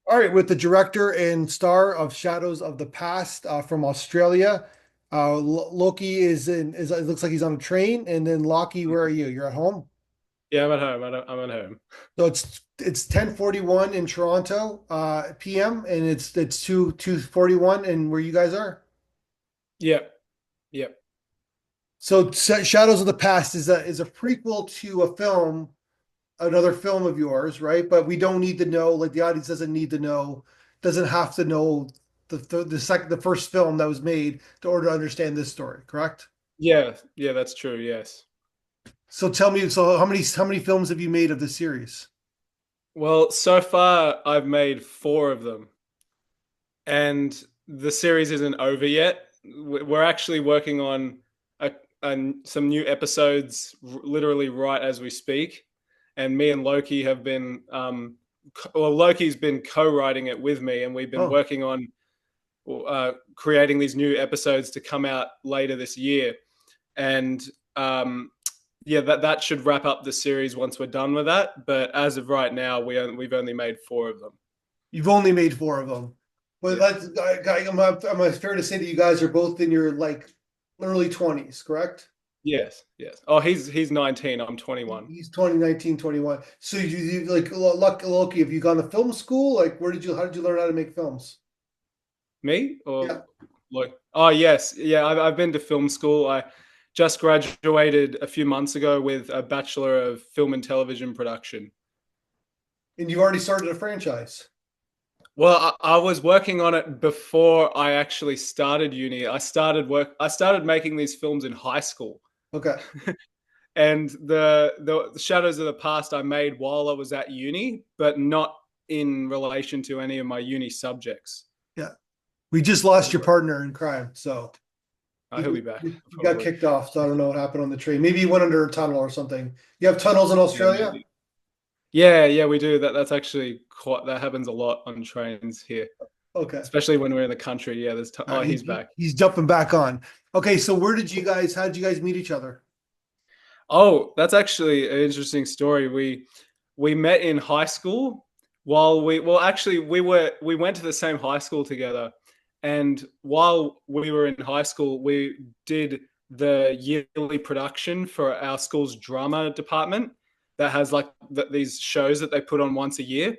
All right, with the director and star of Shadows of the Past from Australia, Loki is in. It looks like he's on a train, and then Loki, where are you? You're at home. Yeah, I'm at home. I'm at home. So it's 10:41 in Toronto p.m. and it's 2:41 and where you guys are. Yep, yep. So Shadows of the Past is a prequel to a film, another film of yours, right? But we don't need to know, like the audience doesn't need to know, doesn't have to know the first film that was made in order to understand this story, correct? Yeah, yeah, that's true. Yes. So tell me, so how many films have you made of this series? Well, so far I've made four of them, and the series isn't over yet. We're actually working on a, some new episodes, literally right as we speak. And me and Loki have been, well, Loki's been co-writing it with me, and we've been Oh, working on creating these new episodes to come out later this year. And yeah, that should wrap up the series once we're done with that. But as of right now, we've only made four of them. you've only made four of them, but Yeah. am I fair to say that you guys are both in your like early 20s, correct? Yes. Yes. Oh, he's 19. I'm 21. He's 2019, 21. So you like Loki, have you gone to film school? Like how did you learn how to make films? Me or Yeah. like? Oh, yes. Yeah. I've been to film school. I just graduated a few months ago with a bachelor of film and television production. And you already started a franchise. Well, I was working on it before I actually started uni. I started making these films in high school. Okay. And the Shadows of the Past I made while I was at uni, but not in relation to any of my uni subjects. Yeah. We just lost your partner in crime. So He'll he, be back he got probably. kicked off. So I don't know what happened on the train. Maybe he went under a tunnel or something. You have tunnels in Yeah, Australia? maybe. Yeah, yeah, we do. That's actually quite. That happens a lot on trains here, Okay. especially when we're in the country. Yeah, All oh, right. he's back. He's jumping back on. Okay. So how did you guys meet each other? Oh, that's actually an interesting story. We met in high school while actually we went to the same high school together, and while we were in high school we did the yearly production for our school's drama department that has like these shows that they put on once a year.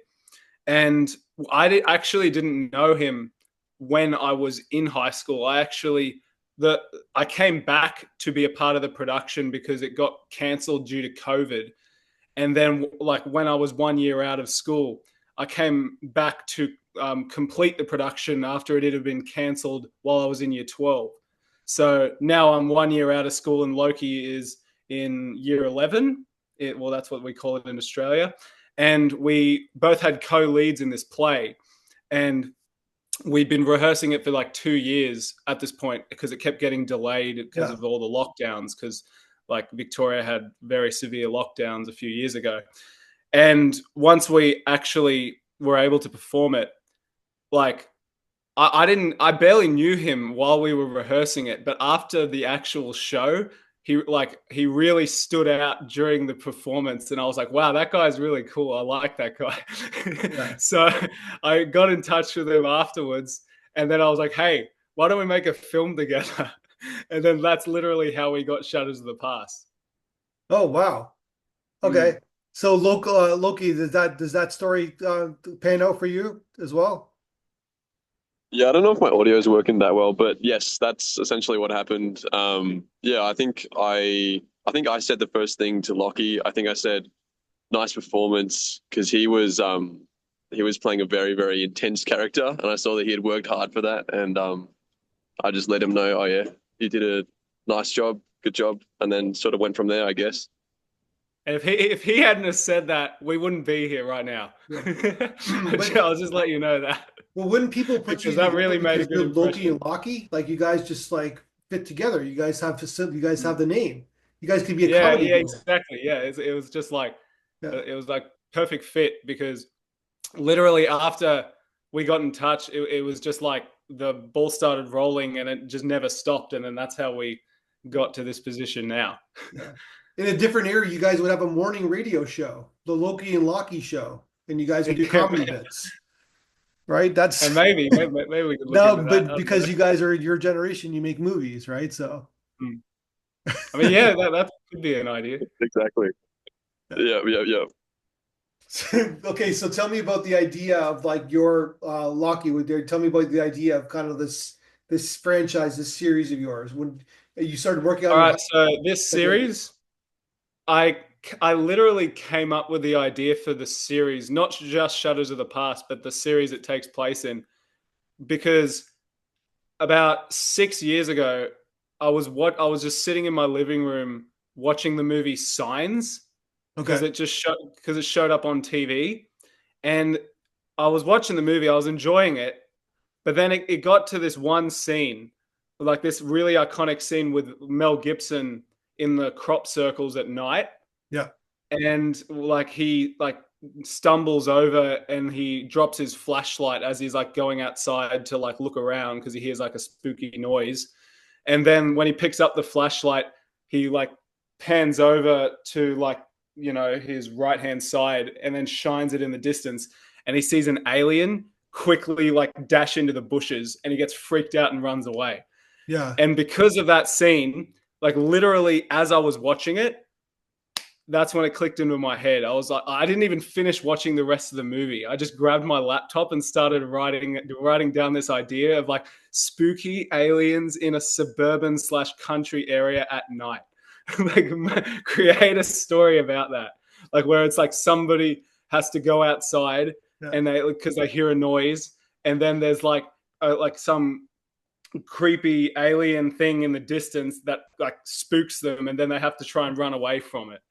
And actually didn't know him when I was in high school. The I came back to be a part of the production because it got cancelled due to COVID. And then, like when I was 1 year out of school, I came back to complete the production after it had been cancelled while I was in year 12. So now I'm 1 year out of school, and Loki is in year 11. Well, that's what we call it in Australia. And we both had co leads in this play. And we'd been rehearsing it for like 2 years at this point because it kept getting delayed because Yeah. of all the lockdowns. Because like Victoria had very severe lockdowns a few years ago. And once we actually were able to perform it, like I barely knew him while we were rehearsing it, but after the actual show, he really stood out during the performance, and I was like, wow, that guy's really cool. I like that guy. Yeah. So I got in touch with him afterwards, and then I was like, hey, why don't we make a film together? And then that's literally how we got Shadows of the Past. Oh, wow. Okay. Mm. So Loki, does that story pan out for you as well? Yeah, I don't know if my audio is working that well, but yes, that's essentially what happened. Yeah, I think I said the first thing to Locky. I think I said nice performance because he was playing a very very intense character, and I saw that he had worked hard for that, and I just let him know, oh yeah, you did a nice job, good job, and then sort of went from there, I guess. And if he hadn't have said that, we wouldn't be here right now. Yeah. I'll just let you know that Well, wouldn't people put you because that together really made a because good you're Loki and impression. Loki? Like you guys just like fit together. You guys have the name. You guys could be a Yeah, comedy yeah, duo. exactly. Yeah, it was just like Yeah. it was like perfect fit because literally after we got in touch, it was just like the ball started rolling and it just never stopped, and then that's how we got to this position now. Yeah. In a different era, you guys would have a morning radio show, the Loki and Loki show, and you guys would do Yeah, comedy bits. right? And That's maybe we could look no, into that. I but don't know. because you guys are your generation, you make movies, right? So Hmm. I mean, yeah, that could be an idea. Exactly. Yeah, yeah, yeah. okay, so tell me about the idea of like your Locky with there. Tell me about the idea of kind of this franchise, this series of yours. When you started working on All your right, so this series, I I literally came up with the idea for the series, not just Shadows of the Past, but the series it takes place in, because about 6 years ago, I was just sitting in my living room watching the movie Signs okay, because it showed up on TV, and I was watching the movie, I was enjoying it, but then it got to this one scene, like this really iconic scene with Mel Gibson in the crop circles at night, yeah, and like he like stumbles over and he drops his flashlight as he's like going outside to like look around because he hears like a spooky noise. And then when he picks up the flashlight, he like pans over to like, his right hand side and then shines it in the distance, and he sees an alien quickly like dash into the bushes, and he gets freaked out and runs away. yeah, And because of that scene, like literally as I was watching it, that's when it clicked into my head. I was like, I didn't even finish watching the rest of the movie. I just grabbed my laptop and started writing down this idea of like spooky aliens in a suburban slash country area at night. Like create a story about that. Like where it's like somebody has to go outside yeah, and because they hear a noise, and then there's like some creepy alien thing in the distance that like spooks them, and then they have to try and run away from it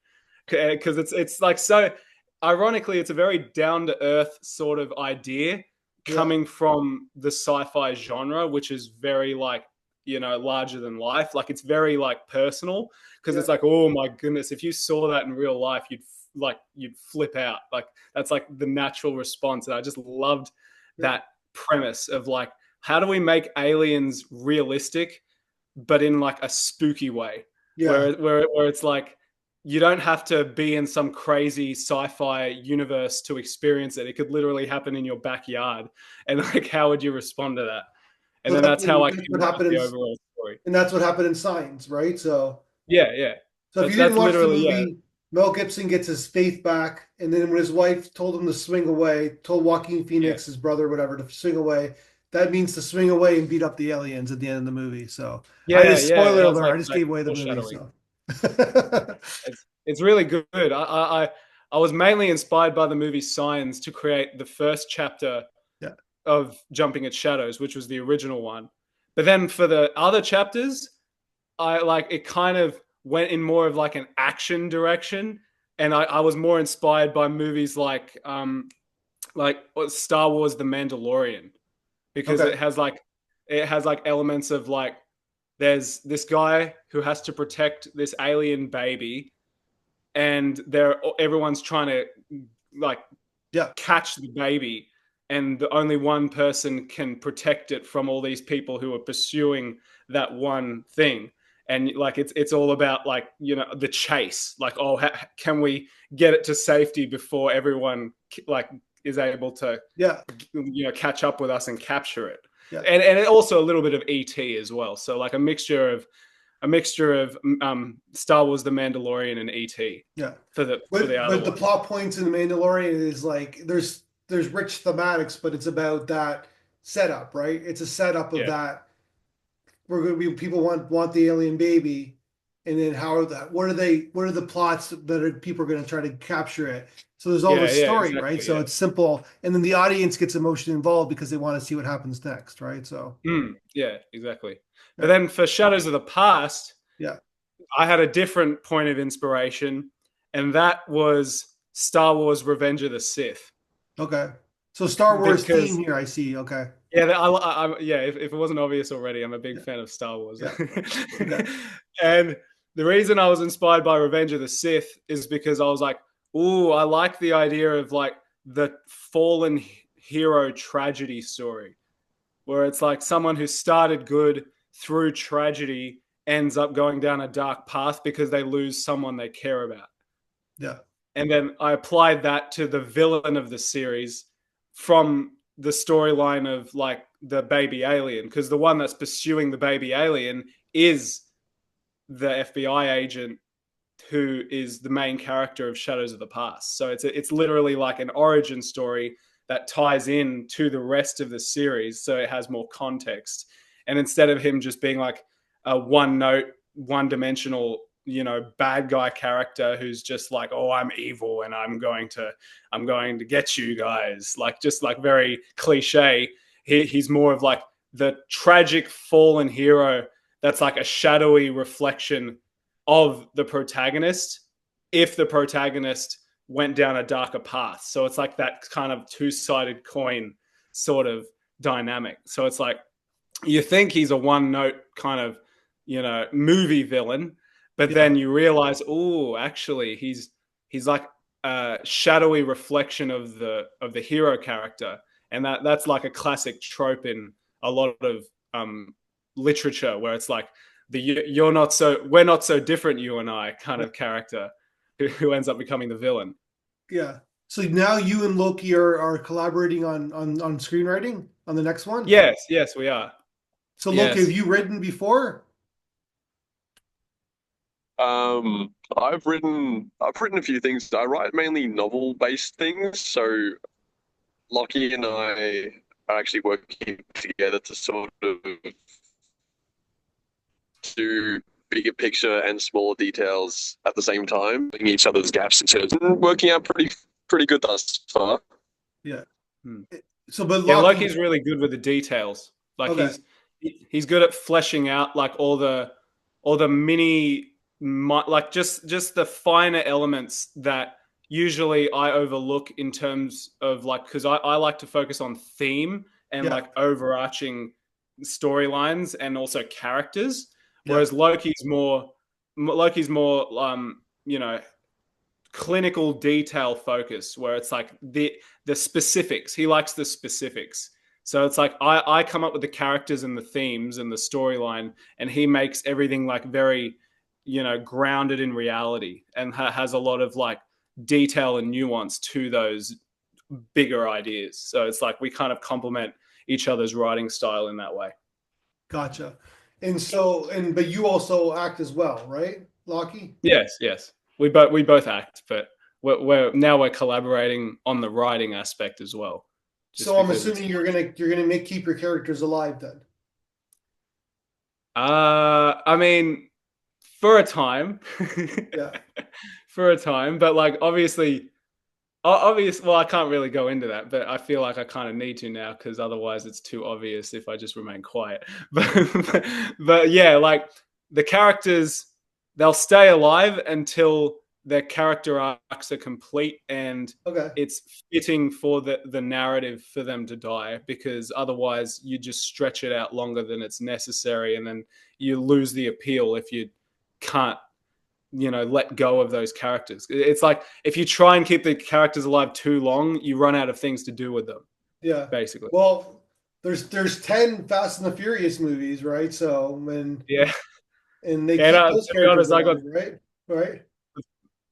because it's like, so ironically it's a very down to earth sort of idea yeah, coming from the sci-fi genre, which is very like, larger than life. Like it's very like personal, because yeah, it's like, oh my goodness, if you saw that in real life, you'd flip out. Like that's like the natural response, and I just loved yeah, that premise of like, how do we make aliens realistic but in like a spooky way, yeah. where it's like you don't have to be in some crazy sci-fi universe to experience it. It could literally happen in your backyard. And like, how would you respond to that? And So then that's how I that's came what up with happened the in, overall story. and that's what happened in Signs, right? So. Yeah, yeah. So if That's you didn't that's watch the literally, yeah. movie, Mel Gibson gets his faith back, and then when his wife told him to swing away, told Joaquin Yeah. Phoenix, his brother, whatever, to swing away, that means to swing away and beat up the aliens at the end of the movie. So I Yeah, just yeah. spoiler That was alert, like I just like gave away the movie. foreshadowing. So It's really good. I was mainly inspired by the movie Signs to create the first chapter yeah, of Jumping at Shadows, which was the original one. But then for the other chapters, I like it kind of went in more of like an action direction, and I was more inspired by movies like Star Wars: The Mandalorian, because okay, it has like elements of like, there's this guy who has to protect this alien baby, and everyone's trying to like yeah, catch the baby, and the only one person can protect it from all these people who are pursuing that one thing. And like it's all about like, the chase, like, oh, can we get it to safety before everyone like is able to yeah, catch up with us and capture it. yeah. And also a little bit of ET as well, so like a mixture of Star Wars: The Mandalorian and ET Yeah. for the other But the one. plot points in the Mandalorian is like there's rich thematics, but it's about that setup, right? It's a setup of Yeah. that we're going to be people want the alien baby, and then how are that? What are the plots that people are going to try to capture it? So there's all Yeah, this yeah, story, right? exactly. So Yeah. it's simple, and then the audience gets emotionally involved because they want to see what happens next, right? So Yeah, exactly. But yeah, then for Shadows of the Past, yeah, I had a different point of inspiration, and that was Star Wars: Revenge of the Sith. okay. So Star Wars theme Because here, I see. Okay, yeah, yeah. If it wasn't obvious already, I'm a big yeah, fan of Star Wars. yeah, okay, And the reason I was inspired by Revenge of the Sith is because I was like, ooh, I like the idea of like the fallen hero tragedy story, where it's like someone who started good through tragedy ends up going down a dark path because they lose someone they care about. yeah, And then I applied that to the villain of the series from the storyline of like the baby alien, because the one that's pursuing the baby alien is the FBI agent who is the main character of Shadows of the Past. So it's literally like an origin story that ties in to the rest of the series, so it has more context. And instead of him just being like a one note, one dimensional, bad guy character who's just like, oh, I'm evil and I'm going to get you guys, like just like very cliche. He's more of like the tragic fallen hero that's like a shadowy reflection of the protagonist if the protagonist went down a darker path. So it's like that kind of two-sided coin sort of dynamic. So it's like you think he's a one-note kind of, movie villain, but then you realize, oh, actually he's like a shadowy reflection of the hero character. And that's like a classic trope in a lot of literature, where it's like we're not so different, you and I kind of character who ends up becoming the villain. Yeah. So now you and Loki are collaborating on screenwriting on the next one? Yes, we are. So Loki, have you written before? I've written a few things. I write mainly novel based things. So Locky and I are actually working together to sort of do bigger picture and smaller details at the same time, filling each other's gaps. It's working out pretty good thus far. Yeah. Hmm. So, but Loki's really good with the details. Like he's good at fleshing out like all the mini, like just the finer elements that usually I overlook in terms of like, because I like to focus on theme and like overarching storylines and also characters, whereas Loki's more clinical detail focus, where it's like the specifics. He likes the specifics. So it's like I come up with the characters and the themes and the storyline, and he makes everything like very, grounded in reality, and has a lot of like detail and nuance to those bigger ideas. So it's like we kind of complement each other's writing style in that way. Gotcha. And so, but you also act as well, right, Locky? Yes. We both act, but we're collaborating on the writing aspect as well. So I'm assuming you're gonna keep your characters alive then. I mean, for a time, for a time, but like obviously. Well, I can't really go into that, but I feel like I kind of need to now, because otherwise it's too obvious if I just remain quiet. But yeah, like the characters, they'll stay alive until their character arcs are complete and it's fitting for the narrative for them to die, because otherwise you just stretch it out longer than it's necessary, and then you lose the appeal if you can't let go of those characters. It's like if you try and keep the characters alive too long, you run out of things to do with them. Yeah, basically. Well, there's 10 Fast and the Furious movies, right? So and they keep those characters alive, right?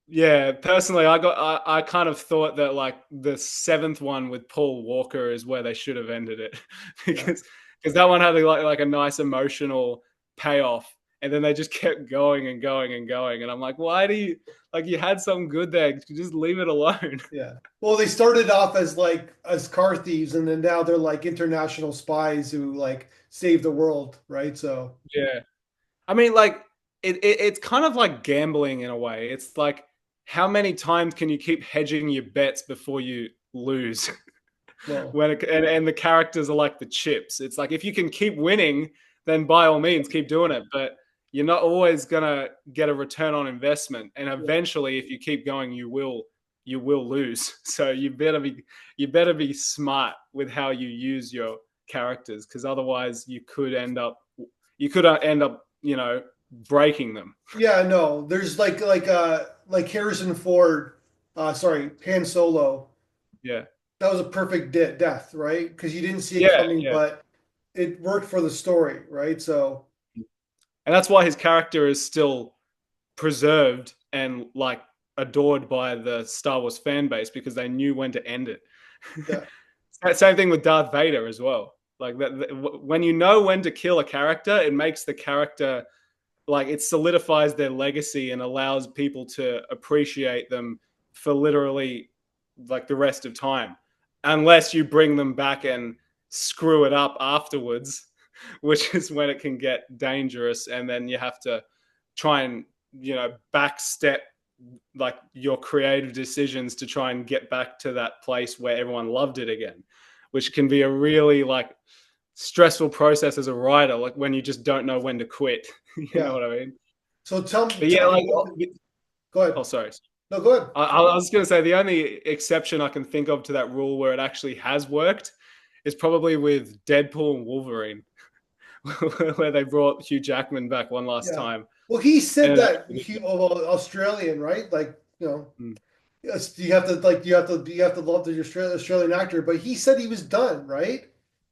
Yeah, personally, I kind of thought that like the 7th one with Paul Walker is where they should have ended it, because that one had like a nice emotional payoff. And then they just kept going and going and going. And I'm like, why do you, like, you had some good there. Just leave it alone. Yeah. Well, they started off as car thieves, and then now they're like international spies who like save the world, right? So yeah. I mean, like, it's kind of like gambling in a way. It's like, how many times can you keep hedging your bets before you lose? Well, and the characters are like the chips. It's like, if you can keep winning, then by all means keep doing it. But you're not always gonna get a return on investment, and eventually, if you keep going, you will lose. So you better be smart with how you use your characters, because otherwise you could end up breaking them. Yeah, no, there's like Harrison Ford, Han Solo. Yeah, that was a perfect death, right? Because you didn't see it coming, but it worked for the story, right? So. And that's why his character is still preserved and like adored by the Star Wars fan base, because they knew when to end it. Yeah. Same thing with Darth Vader as well. Like when you know when to kill a character, it makes the character like it solidifies their legacy and allows people to appreciate them for literally like the rest of time, unless you bring them back and screw it up afterwards, which is when it can get dangerous, and then you have to try and backstep like your creative decisions to try and get back to that place where everyone loved it again, which can be a really like stressful process as a writer, like when you just don't know when to quit. You know what I mean? So tell But me, yeah, like, go ahead. oh, sorry. No, go ahead. I was going to say the only exception I can think of to that rule where it actually has worked is probably with Deadpool and Wolverine, where they brought Hugh Jackman back one last time. Well, he said And that Australian, right? Like, Mm. yes, you have to love the Australian actor, but he said he was done, right?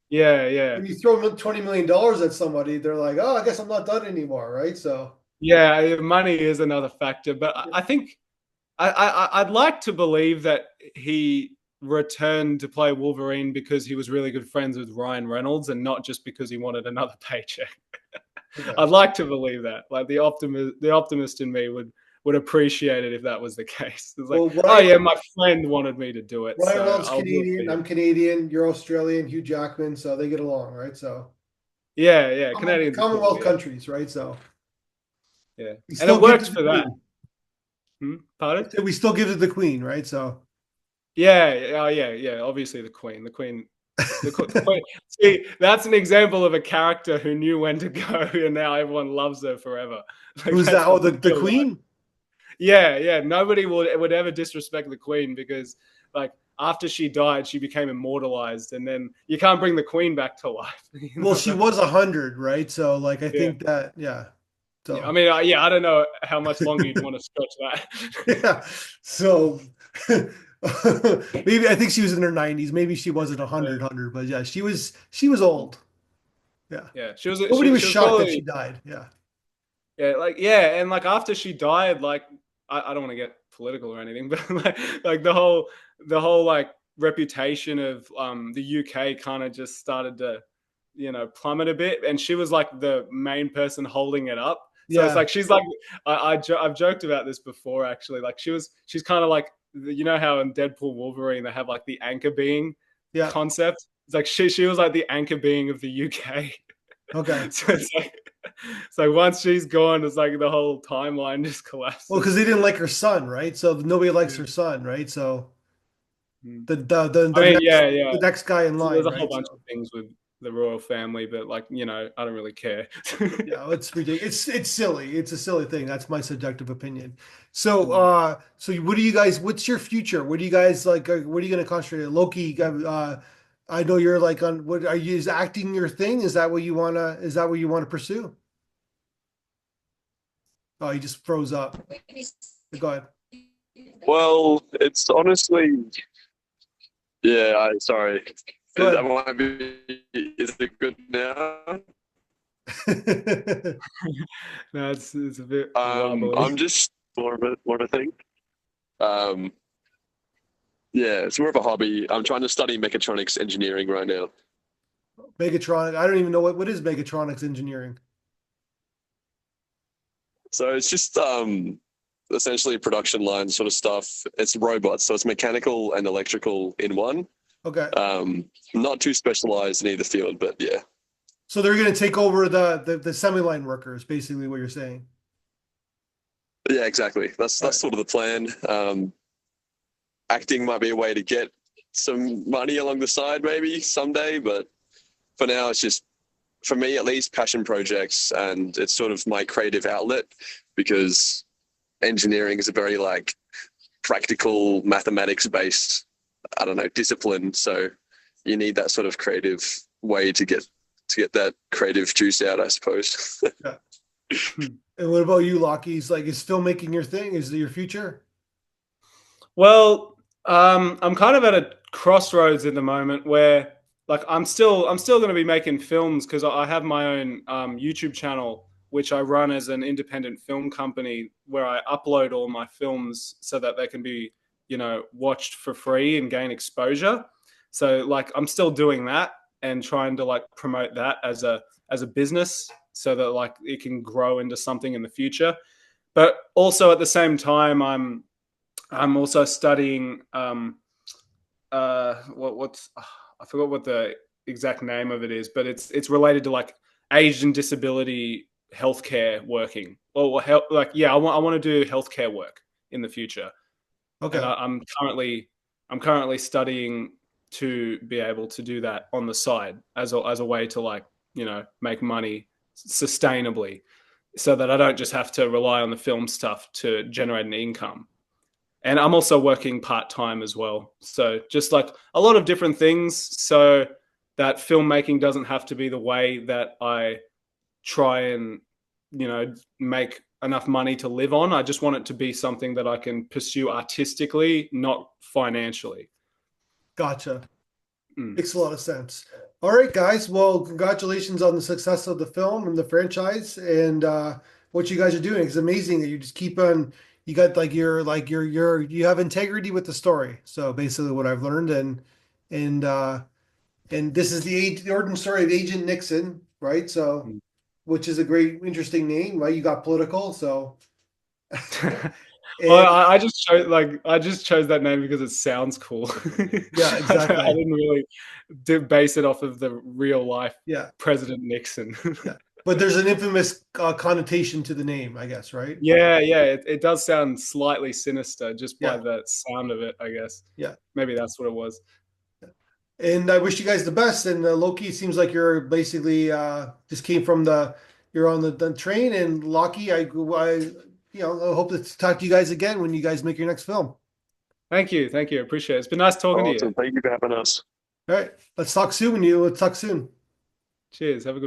Yeah. When you throw $20 million at somebody, they're like, oh, I guess I'm not done anymore, right? So Yeah, money is another factor, but I think I'd like to believe that he returned to play Wolverine because he was really good friends with Ryan Reynolds and not just because he wanted another paycheck. I'd like to believe that. Like the optimist in me would appreciate it if that was the case. It's like, oh yeah, my friend wanted me to do it. Ryan So Reynolds I'll Canadian, I'm Canadian, you're Australian, Hugh Jackman, so they get along, right? So yeah, Canadians, Commonwealth countries, right? So yeah, and it works for that. Pardon? We still give it the Queen, right? So yeah. Obviously, the Queen. The Queen. See, that's an example of a character who knew when to go, and now everyone loves her forever. Like, who's that? Oh, the Queen. Like. Yeah. Nobody would ever disrespect the Queen because, like, after she died, she became immortalized, and then you can't bring the Queen back to life. Well, she was 100, right? So, like, I think that, So I mean, I don't know how much longer you'd want to stretch that. Yeah. So maybe I think she was in her 90s. Maybe she wasn't 100, but yeah, she was old. Yeah. She was. Nobody was shocked probably, that she died. Yeah. And like after she died, like I don't want to get political or anything, but like the whole like reputation of the UK kind of just started to plummet a bit, and she was like the main person holding it up. So it's like she's like I've joked about this before actually. Like she's kind of like how in Deadpool Wolverine they have like the anchor being concept. It's like she was like the anchor being of the UK. Okay. So it's like once she's gone, it's like the whole timeline just collapses. Well, because they didn't like her son, right? So nobody likes her son, right? So the next guy in line. There's a whole bunch of things with the royal family, but like I don't really care. It's ridiculous. It's silly. It's a silly thing. That's my subjective opinion. So so what do you guys? What's your future? What do you guys like? What are you going to concentrate on? Loki. I know you're like on. What are you? Is acting your thing? Is that what you wanna? Is that what you want to pursue? Oh, he just froze up. Go ahead. Well, it's honestly, sorry. That might be. Is it good now? No, it's a bit. I'm just more of a thing. It's more of a hobby. I'm trying to study mechatronics engineering right now. Mechatronics. I don't even know what is mechatronics engineering. So it's just essentially production line sort of stuff. It's robots, so it's mechanical and electrical in one. Okay. Not too specialized in either field, but yeah. So they're going to take over the semi-line workers, basically what you're saying. Yeah, exactly. That's sort of the plan. Acting might be a way to get some money along the side, maybe someday, but for now, it's just, for me at least, passion projects, and it's sort of my creative outlet because engineering is a very like practical, mathematics-based, I don't know, discipline. So you need that sort of creative way to get that creative juice out, I suppose. And what about you, Locky? Is filmmaking your thing? Is it your future? Well, I'm kind of at a crossroads at the moment where like I'm still going to be making films because I have my own YouTube channel which I run as an independent film company where I upload all my films so that they can be watched for free and gain exposure. So like I'm still doing that and trying to like promote that as a business so that like it can grow into something in the future. But also at the same time, I'm also studying what's I forgot what the exact name of it is, but it's related to like aged and disability healthcare working. Or like yeah, I want to do healthcare work in the future, and Okay. I'm currently studying to be able to do that on the side as a way to like make money sustainably, so that I don't just have to rely on the film stuff to generate an income. And I'm also working part time as well. So just like a lot of different things, so that filmmaking doesn't have to be the way that I try and make enough money to live on. I just want it to be something that I can pursue artistically, not financially. Gotcha. Mm. Makes a lot of sense. All right, guys. Well, congratulations on the success of the film and the franchise and what you guys are doing. It's amazing that you just keep on. You got you have integrity with the story. So basically, what I've learned and and this is the origin story of Agent Nixon, right? So, Mm. which is a great, interesting name, right? You got political, so Well, and I just chose that name because it sounds cool. yeah, I exactly. didn't really base it off of the real life Yeah, President Nixon. yeah. But there's an infamous connotation to the name, I guess, right? Yeah, yeah, it does sound slightly sinister just by Yeah, the sound of it, I guess. yeah. Maybe that's what it was. And I wish you guys the best. And Loki seems like you're basically just came from you're on the train. And Locky, I hope to talk to you guys again when you guys make your next film. All Thank you, thank you. Appreciate it. It's been nice talking to you. Awesome. Thank you for having us. right, let's talk soon. Let's talk soon. Cheers. Have a good